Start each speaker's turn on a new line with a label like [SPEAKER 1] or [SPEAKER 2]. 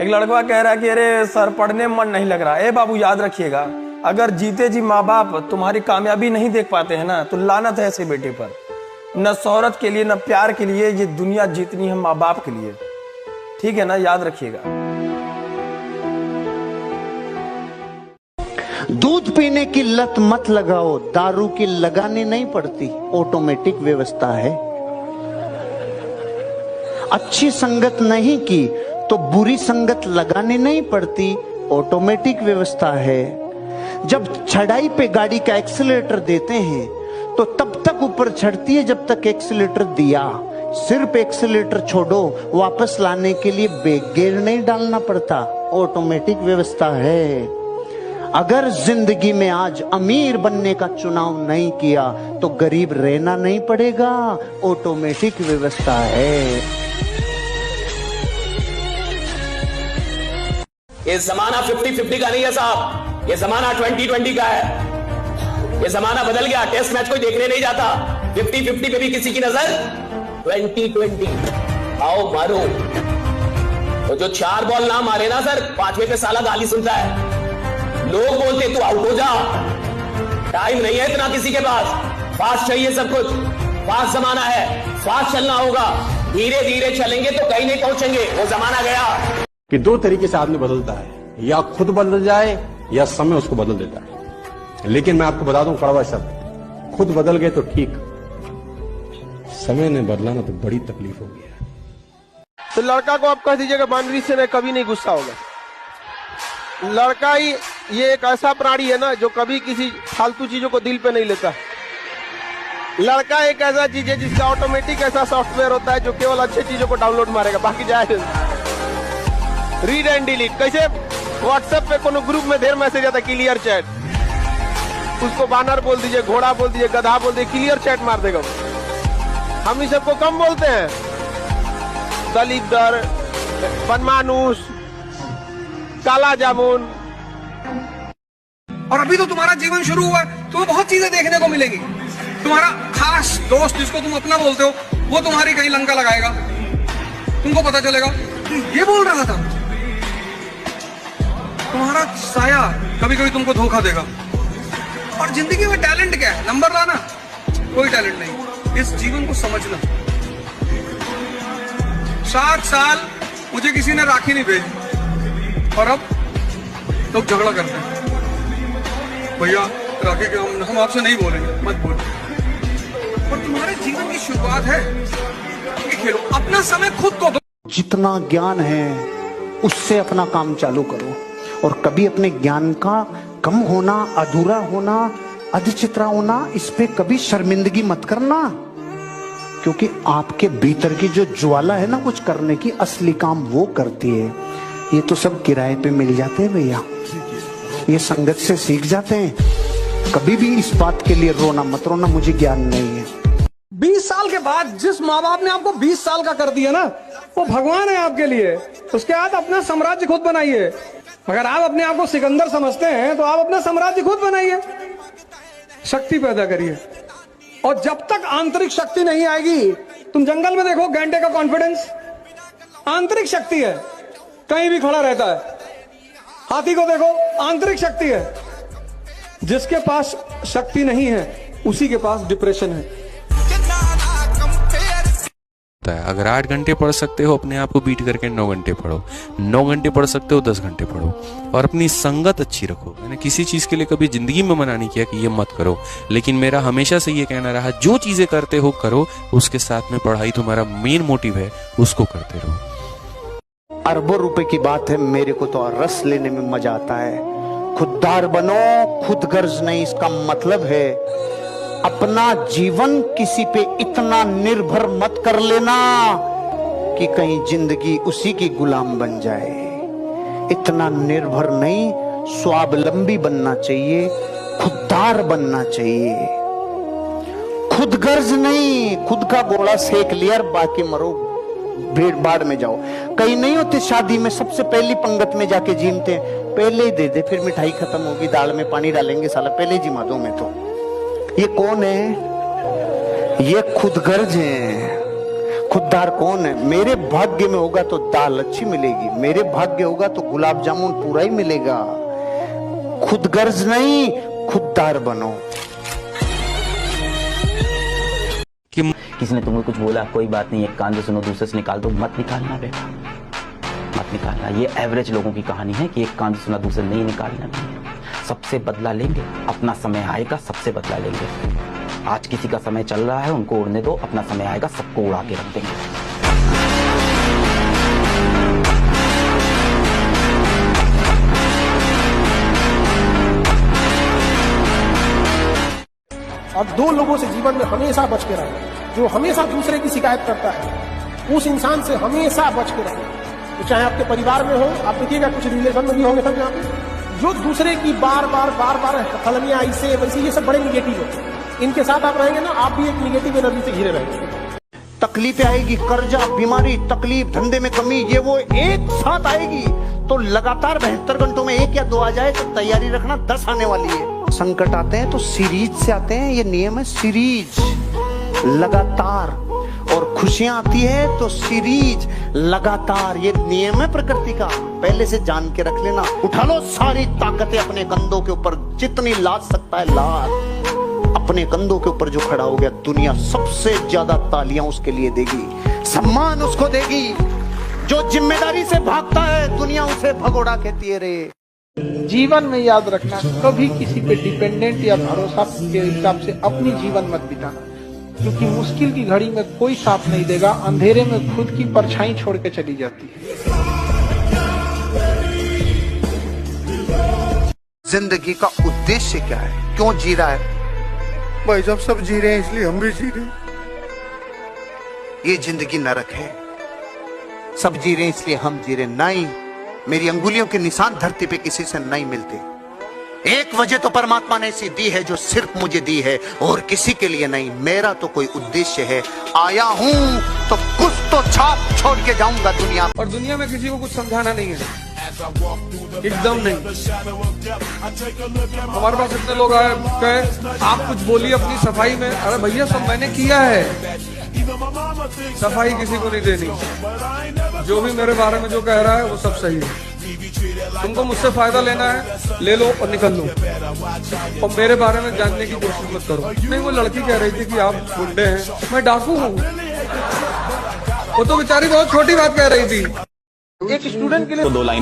[SPEAKER 1] एक लड़का कह रहा है कि अरे सर पढ़ने में मन नहीं लग रहा। ए बाबू याद रखिएगा, अगर जीते जी माँ बाप तुम्हारी कामयाबी नहीं देख पाते हैं ना, तो लानत है ऐसे बेटे पर। न शोहरत के लिए न प्यार के लिए ये दुनिया जीतनी है माँ बाप के लिए, ठीक है ना, याद रखिएगा।
[SPEAKER 2] दूध पीने की लत मत लगाओ, दारू की लगानी नहीं पड़ती, ऑटोमेटिक व्यवस्था है। अच्छी संगत नहीं की तो बुरी संगत लगानी नहीं पड़ती, ऑटोमेटिक व्यवस्था है। जब चढ़ाई पे गाड़ी का एक्सीलरेटर देते हैं तो तब तक ऊपर चढ़ती है जब तक एक्सीलरेटर दिया। सिर्फ एक्सीलरेटर छोड़ो, वापस लाने के लिए ब्रेक गियर नहीं डालना पड़ता, ऑटोमेटिक व्यवस्था है। अगर जिंदगी में आज अमीर बनने का चुनाव नहीं किया तो गरीब रहना नहीं पड़ेगा, ऑटोमेटिक व्यवस्था है।
[SPEAKER 3] ये जमाना 50-50 का नहीं है साहब, ये जमाना 20-20 का है। ये जमाना बदल गया, टेस्ट मैच कोई देखने नहीं जाता। 50-50 पे भी किसी की नजर 20-20, आओ मारो। तो जो 4 बॉल ना मारे ना सर, 5वें पे साला गाली सुनता है। लोग बोलते तू आउट हो जा, टाइम नहीं है इतना किसी के पास, फास्ट चाहिए सब कुछ, फास्ट जमाना है, फास्ट चलना होगा। धीरे धीरे चलेंगे तो कहीं नहीं पहुंचेंगे, वो जमाना गया।
[SPEAKER 4] कि 2 तरीके से आदमी बदलता है, या खुद बदल जाए या समय उसको बदल देता है। लेकिन मैं आपको बता दूं कड़वा शब्द, खुद बदल गए तो ठीक, समय ने बदला ना तो बड़ी तकलीफ होगी।
[SPEAKER 5] तो लड़का को आप कह दीजिएगा बाउंड्री से कभी नहीं गुस्सा होगा। लड़का ही ये एक ऐसा प्राणी है ना जो कभी किसी फालतू चीजों को दिल पे नहीं लेता। लड़का एक ऐसा चीज है जिसका ऑटोमेटिक ऐसा सॉफ्टवेयर होता है जो केवल अच्छी चीजों को डाउनलोड मारेगा, बाकी जाए रीड एंड डिलीट। कैसे व्हाट्सएप पे कोनो ग्रुप में ढेर मैसेज आता है, क्लियर चैट, उसको बानर बोल दीजिए, घोड़ा बोल दीजिए, गधा बोल दीजिए, क्लियर चैट मार देगा। हम इस सबको कम बोलते हैं, दलिदर, बनमानुस, काला जामुन।
[SPEAKER 6] और अभी तो तुम्हारा जीवन शुरू हुआ है, तुम्हें बहुत चीजें देखने को मिलेंगी। तुम्हारा खास दोस्त जिसको तुम अपना बोलते हो, वो तुम्हारी कहीं लंका लगाएगा, तुमको पता चलेगा कि ये बोल रहा था। तुम्हारा साया कभी कभी तुमको धोखा देगा। और जिंदगी में टैलेंट क्या है? नंबर लाना? कोई टैलेंट नहीं। इस जीवन को समझना। 7 साल मुझे किसी ने राखी नहीं भेजी और अब लोग झगड़ा करते हैं, भैया राखी के हम आपसे नहीं बोलेंगे, मत बोलो। और तुम्हारे जीवन की शुरुआत है कि खेलो, अपना समय खुद को दो।
[SPEAKER 2] जितना ज्ञान है उससे अपना काम चालू करो, और कभी अपने ज्ञान का कम होना, अधूरा होना, अधचित्रा होना, इस पे कभी शर्मिंदगी मत करना। क्योंकि आपके भीतर की जो ज्वाला है ना कुछ करने की, असली काम वो करती है। ये तो सब किराए पे मिल जाते हैं भैया, ये संगत से सीख जाते हैं। कभी भी इस बात के लिए रोना मत, रोना मुझे ज्ञान नहीं है।
[SPEAKER 6] 20 साल के बाद जिस माँ बाप ने आपको 20 साल का कर दिया ना, वो भगवान है आपके लिए। उसके बाद अपना साम्राज्य खुद बनाइए। अगर आप अपने आप को सिकंदर समझते हैं तो आप अपना साम्राज्य खुद बनाइए, शक्ति पैदा करिए। और जब तक आंतरिक शक्ति नहीं आएगी, तुम जंगल में देखो गैंडे का कॉन्फिडेंस आंतरिक शक्ति है, कहीं भी खड़ा रहता है। हाथी को देखो, आंतरिक शक्ति है। जिसके पास शक्ति नहीं है उसी के पास डिप्रेशन है।
[SPEAKER 7] अगर 8 घंटे पढ़ सकते हो, अपने आप को बीट करके 9 घंटे पढ़ो। 9 घंटे पढ़ सकते हो, 10 घंटे पढ़ो। और अपनी संगत अच्छी रखो। मैंने किसी चीज के लिए कभी जिंदगी में मना नहीं किया कि ये मत करो, लेकिन मेरा हमेशा से ये कहना रहा, जो चीजें करते हो करो, उसके साथ में पढ़ाई तुम्हारा मेन मोटिव है, उसको करते रहो।
[SPEAKER 2] अरबों रुपए की बात है, मेरे को तो रस लेने में मजा आता है। खुददार बनो, खुद गर्ज नहीं, इसका मतलब है अपना जीवन किसी पे इतना निर्भर मत कर लेना कि कहीं जिंदगी उसी की गुलाम बन जाए। इतना निर्भर नहीं, स्वावलंबी बनना चाहिए, खुददार बनना चाहिए। खुद गर्ज नहीं, खुद का घोड़ा सेक लिया और बाकी मरो, भीड़ भाड़ में जाओ। कहीं नहीं होते शादी में सबसे पहली पंगत में जाके जीमते, पहले ही दे दे, फिर मिठाई खत्म होगी, दाल में पानी डालेंगे, साला पहले जिमा दो। मैं तो ये कौन है? ये खुदगर्ज हैं। खुददार कौन है? मेरे भाग्य में होगा तो दाल अच्छी मिलेगी, मेरे भाग्य होगा तो गुलाब जामुन पूरा ही मिलेगा। खुदगर्ज नहीं, खुददार बनो।
[SPEAKER 8] किसी ने तुमको कुछ बोला, कोई बात नहीं, एक कान से सुनो दूसरे से निकाल दो, मत निकालना बेटा, मत निकालना। ये एवरेज लोगों की कहानी है कि एक कान से सुना दूसरे नहीं निकालना नहीं। सबसे बदला लेंगे, अपना समय आएगा, सबसे बदला लेंगे। आज किसी का समय चल रहा है, उनको उड़ने दो, अपना समय आएगा, सबको उड़ा के रख देंगे।
[SPEAKER 9] और दो लोगों से जीवन में हमेशा बच के रहे, जो हमेशा दूसरे की शिकायत करता है, उस इंसान से हमेशा बच के रहे। तो चाहे आपके परिवार में हो, आप देखिएगा कुछ रिलेशन में भी होंगे सब यहाँ पे, जो दूसरे की बार बार फलनियां ऐसे वैसे, ये सब बड़े निगेटिव होते हैं। इनके साथ आप रहेंगे ना, आप भी एक निगेटिव एनर्जी से घिरे रहेंगे।
[SPEAKER 2] तकलीफें आएगी, कर्जा, बीमारी, तकलीफ, धंधे में कमी, ये वो एक साथ आएगी। तो लगातार 72 घंटों में 1 या 2 आ जाए तो तैयारी रखना 10 आने वाली है। संकट आते हैं तो सीरीज से आते हैं, ये नियम है सीरीज, लगातार। और खुशियां आती है तो सीरीज, लगातार, ये नियम है प्रकृति का। पहले से जान के रख लेना। उठा लो सारी ताकतें अपने कंधों के ऊपर, जितनी लाद सकता है लाद। अपने कंधों के ऊपर जो खड़ा हो गया, दुनिया सबसे ज्यादा तालियां उसके लिए देगी, सम्मान उसको देगी। जो जिम्मेदारी से भागता है, दुनिया उसे भगोड़ा कहती है रे।
[SPEAKER 9] जीवन में याद रखना, कभी किसी पे डिपेंडेंट या भरोसा के हिसाब से अपनी जीवन मत बिताना, क्योंकि मुश्किल की घड़ी में कोई साथ नहीं देगा, अंधेरे में खुद की परछाई छोड़ के चली जाती है।
[SPEAKER 2] जिंदगी का उद्देश्य क्या है? क्यों जी रहा है? भाई जब सब जी रहे हैं इसलिए हम भी जी रहे हैं। ये जिंदगी नरक है। सब जी रहे हैं इसलिए हम जी रहे नहीं। मेरी अंगुलियों के निशान धरती पे किसी से नहीं मिलते। एक वजह तो परमात्मा ने ऐसी दी है जो सिर्फ मुझे दी है और किसी के लिए नहीं। मेरा तो कोई उद्देश्य है, आया हूं तो कुछ तो छाप छोड़ के जाऊंगा दुनिया।
[SPEAKER 6] और दुनिया में किसी को कुछ समझाना नहीं है, एकदम नहीं। हमारे पास इतने लोग आए कहे आप कुछ बोलिए अपनी सफाई में। अरे भैया सब मैंने किया है, सफाई किसी को नहीं देनी। जो भी मेरे बारे में जो कह रहा है वो सब सही है। तुमको मुझसे फायदा लेना है, ले लो और निकल लो, और मेरे बारे में जानने की कोशिश मत करो। नहीं, वो लड़की कह रही थी कि आप गुंडे हैं, मैं डाकू हूँ। वो तो बेचारी बहुत छोटी बात कह रही थी।
[SPEAKER 9] एक स्टूडेंट के लिए
[SPEAKER 3] 2 लाइनें